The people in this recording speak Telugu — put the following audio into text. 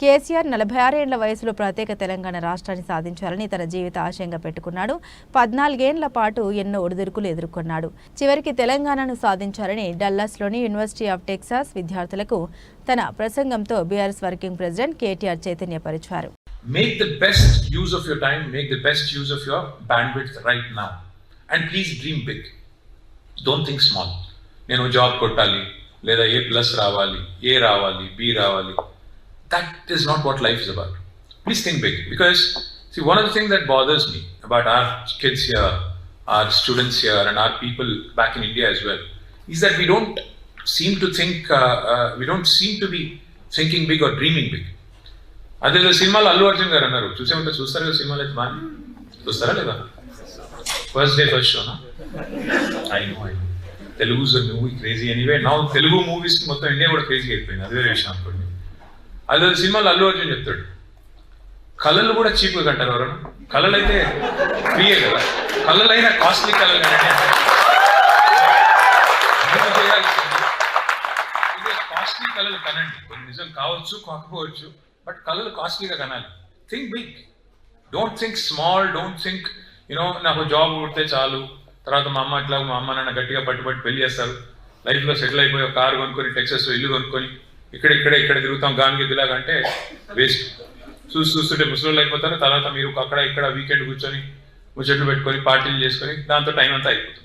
కేసీఆర్ 46 ఏళ్ల వయసులో ప్రత్యేక తెలంగాణ రాష్ట్రాన్ని సాధించాలని తన జీవిత ఆశయంగా పెట్టుకున్నాడు. 14 ఏళ్ల పాటు ఎన్నో ఒడిదుడుకులు ఎదుర్కొన్నాడు. చివరికి తెలంగాణను సాధించాలని డల్లాస్లోని యూనివర్సిటీ ఆఫ్ టెక్సాస్ విద్యార్థులకు తన ప్రసంగంతో బీఆర్ఎస్ వర్కింగ్ ప్రెసిడెంట్ కేటీఆర్ చైతన్యపరిచారు. Make the best use of your time, make the best use of your bandwidth right now. And please dream big. Don't think small. నేను జాబ్ కొట్టాలి, లేదా A+ రావాలి, A రావాలి, B రావాలి. That is not what life is about. Please think big. Because, see, one of the things that bothers me about our kids here, our students here, and our people back in India as well, is that we don't seem to think, we don't seem to be thinking big or dreaming big. అదే సినిమాలో అల్లు అర్జున్ గారు అన్నారు, చూసే ఉంటే చూస్తారా కదా సినిమాలు అయితే బాగా చూస్తారా లేదా? ఫస్ట్ షోనా? I know Telugu movie crazy anyway. నా తెలుగు మూవీస్ మొత్తం ఇండియా కూడా క్రేజీ అయిపోయింది, అదే విషయం అనుకోండి. అదే సినిమాలో అల్లు అర్జున్ చెప్తాడు, కళలు కూడా చీప్గా కంటారు ఎవరన్నా? కళలు అయితే ఫ్రీయే కదా, కళలైనా కాస్ట్లీ కళలు కానీ కాస్ట్లీ కళలు కనండి. కొన్ని నిజం కావచ్చు కాకపోవచ్చు, బట్ కళలు కాస్ట్లీగా కనాలి. Think big, don't think small, don't think నాకు జాబ్ కొడితే చాలు, తర్వాత మా అమ్మ నాన్న గట్టిగా పట్టుబట్టి పెళ్లి చేస్తారు, లైఫ్లో సెటిల్ అయిపోయి ఒక కారు కొనుక్కొని టెక్సస్ ఇల్లు కొనుక్కొని ఇక్కడ తిరుగుతాం గానికి దిలాగా అంటే వేస్ట్. చూస్తుంటే ముసలోళ్ళు అయిపోతారు. తర్వాత మీరు అక్కడ ఇక్కడ వీకెండ్ కూర్చొని ముచ్చట్లు పెట్టుకొని పార్టీలు చేసుకొని దాంతో టైం అంతా అయిపోతుంది.